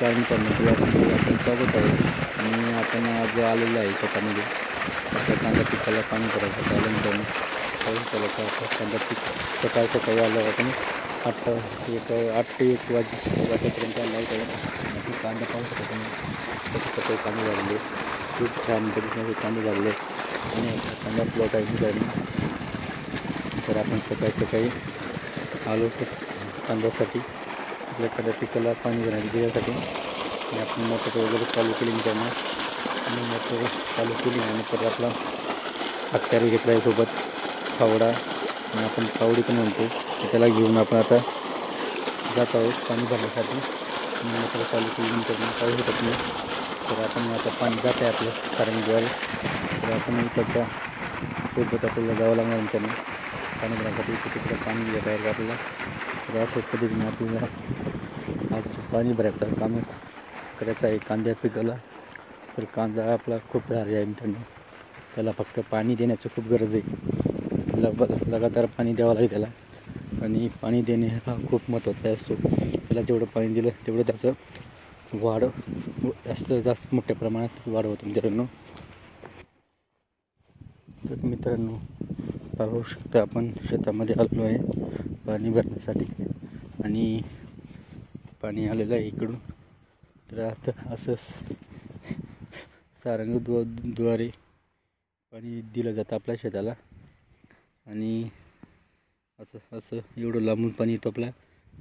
नमस्कार मित्रांनो, आपण स्वागत आहे आणि आपण आज आलेलो आहे शेतामध्ये. आपल्या कांदा पिकाला पाणी भरायचं आलं मित्रांनो. पाऊस झाला तर आपलं कांदा पीक सकाळी आलं आपण 8 ते 1 वाजेपर्यंत आला आहे. कांदा पाऊस सकाळी कांदे झालेले, खूप छान पद्धतीने कांदे झालेले आणि कांदा प्लॉट आहे मित्रांनो. तर आपण सकाळी आलो तर कांद्यासाठी आपल्या कांदा पिकाला पाणी देण्यासाठी आपण मोटर वगैरे चालू केली मित्रांनो. आणि मोटर चालू केली आणि तर आपला हत्यार घेतला आहे सोबत फावडा, आणि आपण फावडी पण म्हणतो. त्याला घेऊन आपण आता जात आहोत पाणी भरण्यासाठी. मोटर चालू केली मित्रांनो, पाऊस होत नाही तर आपण आता पाणी जात आहे आपल्या सारंगद्वारे. तर आपण त्याच्या सोबत आपल्याला जावं लागणार मित्रांनो पाणी भरण्यासाठी. तिकडे पाणी घ्यायला आहे आपल्याला. तर अशा पद्धतीने आपल्याला आज पाणी भरायचं काम करायचं आहे कांद्या पिकाला. तर कांदा आपला खूप भारी आहे मित्रांनो, त्याला फक्त पाणी देण्याची खूप गरज आहे. लगातार पाणी द्यावं लागेल त्याला, आणि पाणी देणे हा खूप महत्त्वाचा असतो. त्याला जेवढं पाणी दिलं तेवढं त्याचं वाढ जास्त मोठ्या प्रमाणात वाढ होतं मित्रांनो. तर मित्रांनो पाहू शकता आपण शेतामध्ये आलो आहे पाणी भरण्यासाठी, आणि पाणी आलेलं आहे इकडून. तर आता असं सारंगद्वारे पाणी दिलं जातं आपल्या शेताला. आणि असं एवढं लांबून पाणी येतो आपला,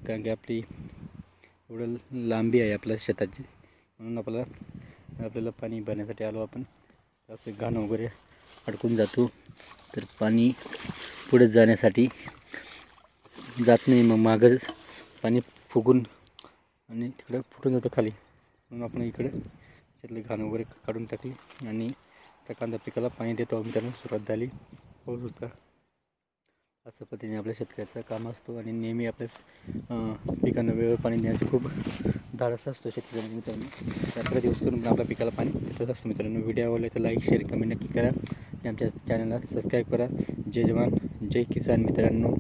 कारण की आपली एवढं लांबी आहे आपल्या शेताची, म्हणून आपल्याला पाणी भरण्यासाठी आलो आपण. असं घाण वगैरे अडकून जातो तर पाणी पुढे जाण्यासाठी जात नाही, मग मागच पाणी फुगून आणि तिकडं फुटून जातं खाली. म्हणून आपण इकडे त्यातले घाण वगैरे काढून टाकली आणि त्या कांदा पिकाला पाणी देतो आम्ही. त्याला सुरुवात झाली पाऊस होता. अशा पद्धतीने आपल्या शेतकऱ्याचं काम असतो, आणि नेहमी आपल्या पिकांना वेळ पाणी देण्याचं खूप धाडस असतो शेतकऱ्यांनी मित्रांनो. रात्र दिवस करून आपल्या पिकाला पाणी देतच असतो मित्रांनो. व्हिडिओ आवडला तर लाईक शेअर कमेंट नक्की करा आणि आमच्या चॅनलला सबस्क्राईब करा. जय जवान जय किसान मित्रांनो.